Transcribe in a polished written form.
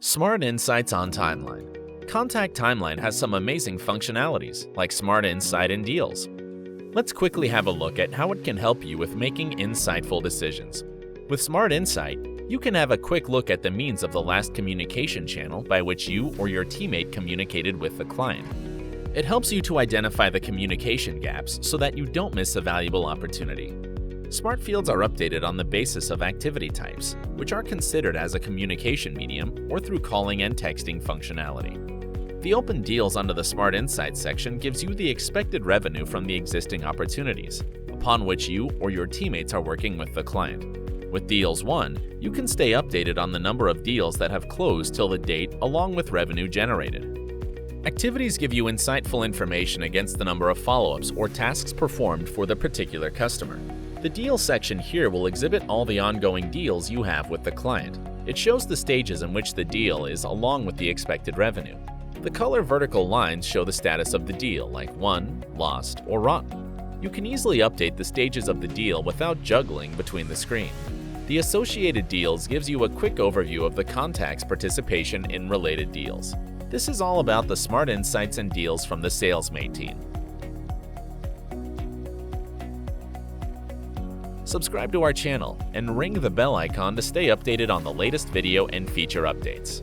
Smart Insights on Timeline. Contact Timeline has some amazing functionalities, like Smart Insight and Deals. Let's quickly have a look at how it can help you with making insightful decisions. With Smart Insight, you can have a quick look at the means of the last communication channel by which you or your teammate communicated with the client. It helps you to identify the communication gaps so that you don't miss a valuable opportunity. Smart fields are updated on the basis of activity types, which are considered as a communication medium or through calling and texting functionality. The open deals under the Smart Insights section gives you the expected revenue from the existing opportunities, upon which you or your teammates are working with the client. With Deals 1, you can stay updated on the number of deals that have closed till the date along with revenue generated. Activities give you insightful information against the number of follow-ups or tasks performed for the particular customer. The Deals section here will exhibit all the ongoing deals you have with the client. It shows the stages in which the deal is along with the expected revenue. The color vertical lines show the status of the deal, like won, lost, or rotten. You can easily update the stages of the deal without juggling between the screen. The associated deals gives you a quick overview of the contact's participation in related deals. This is all about the Smart Insights and Deals from the Salesmate team. Subscribe to our channel and ring the bell icon to stay updated on the latest video and feature updates.